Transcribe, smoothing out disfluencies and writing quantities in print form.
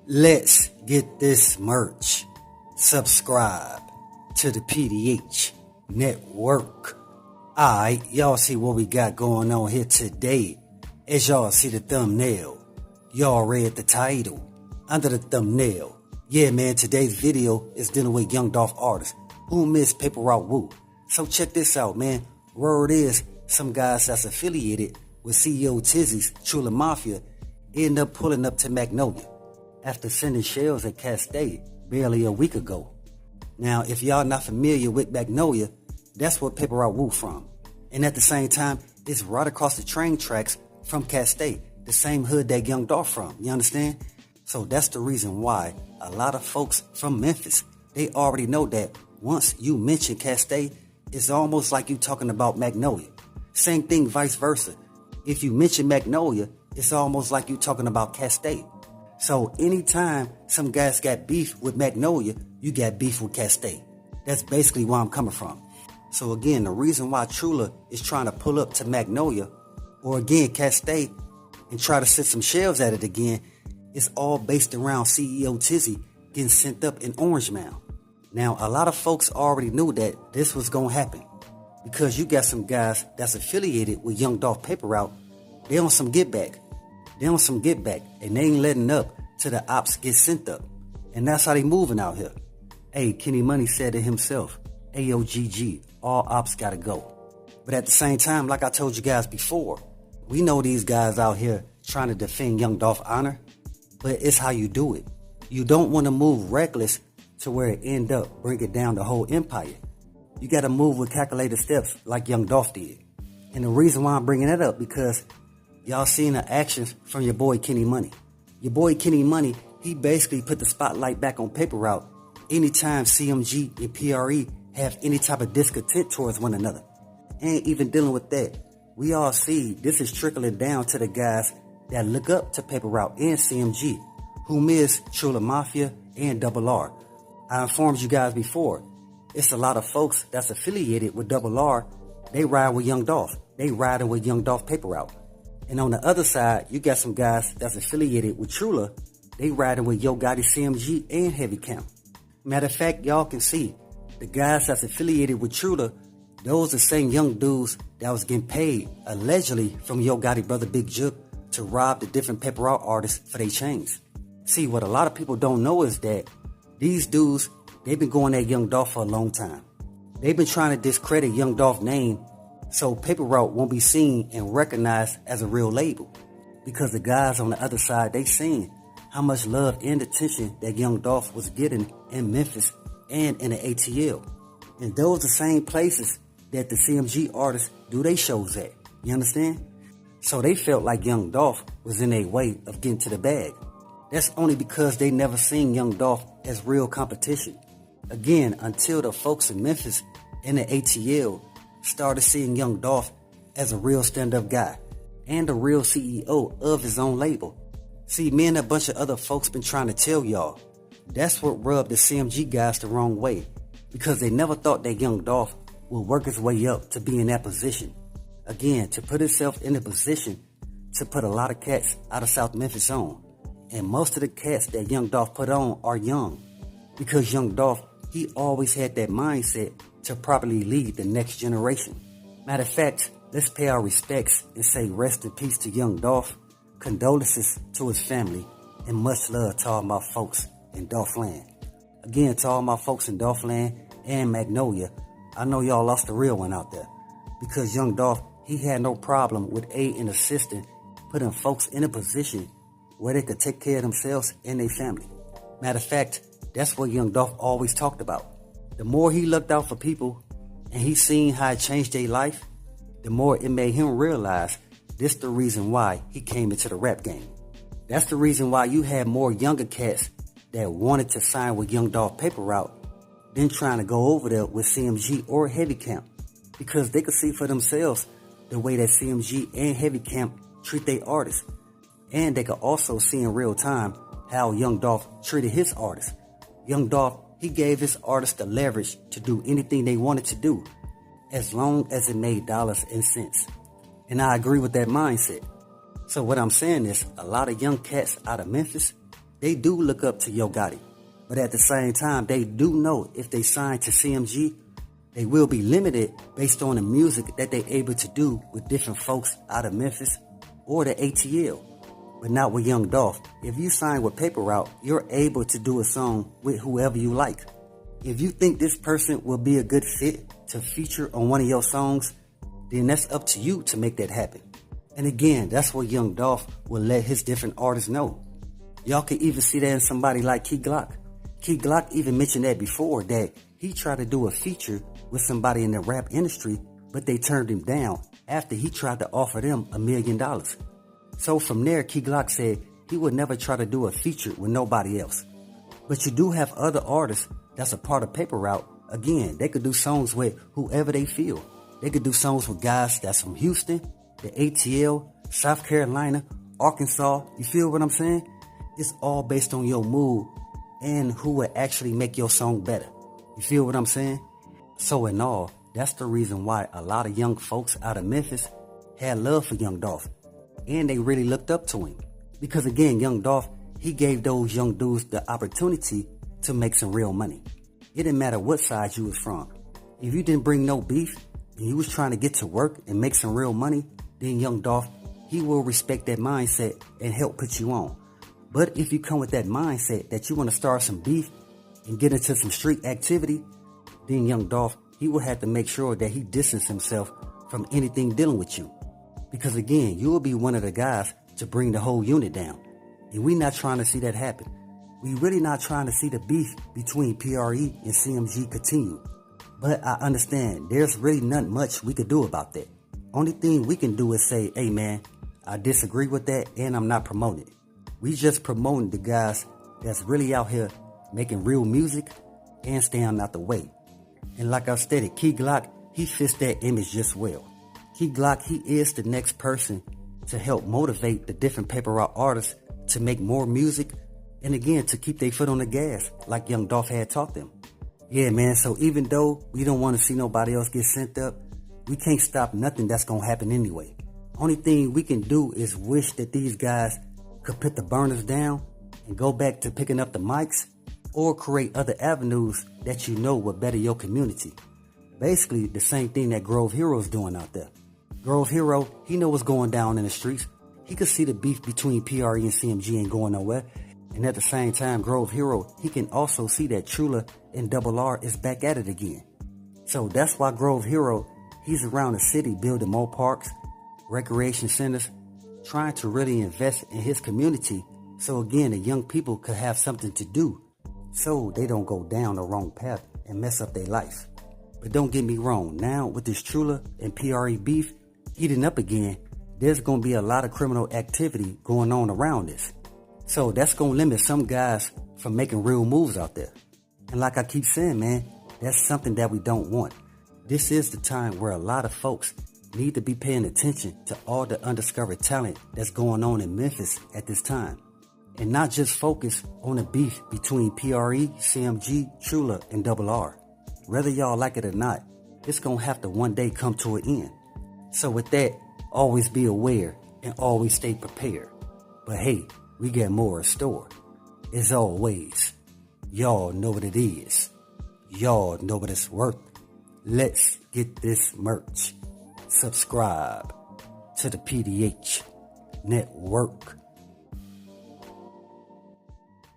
Let's get this merch. Subscribe to the PDH Network. Alright, y'all see what we got going on here today. As y'all see the thumbnail, y'all read the title under the thumbnail. Yeah, man, today's video is dealing with young Dolph artists who miss PaperRoute Woo. So check this out, man. Word is, some guys that's affiliated with CEO Tizzy's Trulla MAFIA end up pulling up to Magnolia after sending shells at Castay barely a week ago. Now, if y'all not familiar with Magnolia, that's where PaperRoute Woo from. And at the same time, it's right across the train tracks from Castay, the same hood that young Dolph from, you understand? So that's the reason why a lot of folks from Memphis, they already know that once you mention Castay, it's almost like you talking about Magnolia. Same thing vice versa. If you mention Magnolia, it's almost like you talking about Castay. So anytime some guys got beef with Magnolia, you got beef with Castay. That's basically where I'm coming from. So again, the reason why Trulla is trying to pull up to Magnolia, or again Castay, and try to send some shells at it again, is all based around CEO Tizzy getting sent up in Orange Mound. Now, a lot of folks already knew that this was going to happen, because you got some guys that's affiliated with young Dolph PaperRoute. They on some get back. And they ain't letting up till the ops get sent up. And that's how they moving out here. Hey, Kenny Money said it himself. AOGG, all ops gotta go. But at the same time, like I told you guys before, we know these guys out here trying to defend young Dolph honor, but it's how you do it. You don't want to move reckless to where it end up bringing down the whole empire. You gotta move with calculated steps like young Dolph did. And the reason why I'm bringing that up, because y'all seen the actions from your boy Kenny Money. Your boy Kenny Money, he basically put the spotlight back on PaperRoute anytime CMG and PRE have any type of discontent towards one another. And even dealing with that, we all see this is trickling down to the guys that look up to PaperRoute and CMG, whom is Trulla MAFIA and R.I.P. I informed you guys before, it's a lot of folks that's affiliated with R.I.P. They ride with young Dolph. They riding with young Dolph PaperRoute. And on the other side, you got some guys that's affiliated with Trulla. They riding with Yo Gotti CMG and Heavy Camp. Matter of fact, y'all can see the guys that's affiliated with Trulla, those the same young dudes that was getting paid allegedly from Yo Gotti brother Big Juke to rob the different PaperRoute artists for their chains. See, what a lot of people don't know is that these dudes, they've been going at young Dolph for a long time. They've been trying to discredit young Dolph's name so PaperRoute won't be seen and recognized as a real label. Because the guys on the other side, they seen how much love and attention that young Dolph was getting in Memphis and in the ATL. And those are the same places that the CMG artists do their shows at. You understand? So they felt like young Dolph was in their way of getting to the bag. That's only because they never seen young Dolph as real competition. Again, until the folks in Memphis and the ATL started seeing young Dolph as a real stand-up guy and a real CEO of his own label. See, me and a bunch of other folks been trying to tell y'all, that's what rubbed the CMG guys the wrong way, because they never thought that young Dolph would work his way up to be in that position. Again, to put himself in a position to put a lot of cats out of South Memphis on. And most of the cats that young Dolph put on are young, because young Dolph, he always had that mindset to properly lead the next generation. Matter of fact, let's pay our respects and say rest in peace to young Dolph, condolences to his family, and much love to all my folks in Dolph land. Again, to all my folks in Dolph land and Magnolia, I know y'all lost a real one out there, because young Dolph, he had no problem with aid and assistance, putting folks in a position where they could take care of themselves and their family. Matter of fact, that's what young Dolph always talked about. The more he looked out for people and he seen how it changed their life, the more it made him realize this the reason why he came into the rap game. That's the reason why you had more younger cats that wanted to sign with young Dolph PaperRoute than trying to go over there with CMG or Heavy Camp, because they could see for themselves the way that CMG and Heavy Camp treat their artists. And they could also see in real time how young Dolph treated his artists. Young Dolph, he gave his artists the leverage to do anything they wanted to do, as long as it made dollars and cents. And I agree with that mindset. So what I'm saying is, a lot of young cats out of Memphis, they do look up to Yo Gotti. But at the same time, they do know if they sign to CMG, they will be limited based on the music that they're able to do with different folks out of Memphis or the ATL. But not with Young Dolph. If you sign with PaperRoute, you're able to do a song with whoever you like. If you think this person will be a good fit to feature on one of your songs, then that's up to you to make that happen. And again, that's what Young Dolph will let his different artists know. Y'all can even see that in somebody like Key Glock. Key Glock even mentioned that before, that he tried to do a feature with somebody in the rap industry, but they turned him down after he tried to offer them $1 million. So from there, Key Glock said he would never try to do a feature with nobody else. But you do have other artists that's a part of PaperRoute. Again, they could do songs with whoever they feel. They could do songs with guys that's from Houston, the ATL, South Carolina, Arkansas. You feel what I'm saying? It's all based on your mood and who will actually make your song better. You feel what I'm saying? So in all, that's the reason why a lot of young folks out of Memphis had love for Young Dolph. And they really looked up to him. Because again, Young Dolph, he gave those young dudes the opportunity to make some real money. It didn't matter what side you was from. If you didn't bring no beef and you was trying to get to work and make some real money, then Young Dolph, he will respect that mindset and help put you on. But if you come with that mindset that you want to start some beef and get into some street activity, then Young Dolph, he will have to make sure that he distances himself from anything dealing with you. Because again, you will be one of the guys to bring the whole unit down. And we're not trying to see that happen. We really not trying to see the beef between PRE and CMG continue. But I understand there's really not much we could do about that. Only thing we can do is say, hey man, I disagree with that and I'm not promoting it. We just promoting the guys that's really out here making real music and staying out the way. And like I stated, Key Glock, he fits that image just well. Key Glock, he is the next person to help motivate the different PaperRoute artists to make more music and again to keep their foot on the gas like Young Dolph had taught them. Yeah man, so even though we don't want to see nobody else get sent up, we can't stop nothing that's gonna happen anyway. Only thing we can do is wish that these guys could put the burners down and go back to picking up the mics or create other avenues that you know will better your community. Basically the same thing that Grove Hero's doing out there. Grove Hero, he know what's going down in the streets. He could see the beef between PRE and CMG ain't going nowhere. And at the same time, Grove Hero, he can also see that Trulla and R.I.P is back at it again. So that's why Grove Hero, he's around the city building more parks, recreation centers, trying to really invest in his community so again the young people could have something to do so they don't go down the wrong path and mess up their life. But don't get me wrong, now with this Trulla and PRE beef heating up again, there's going to be a lot of criminal activity going on around this. So that's going to limit some guys from making real moves out there. And like I keep saying, man, that's something that we don't want. This is the time where a lot of folks need to be paying attention to all the undiscovered talent that's going on in Memphis at this time. And not just focus on the beef between PRE, CMG, Trulla, and R.I.P. Whether y'all like it or not, it's going to have to one day come to an end. So with that, always be aware and always stay prepared. But hey, we got more in store. As always, y'all know what it is. Y'all know what it's worth. Let's get this merch. Subscribe to the PDH Network.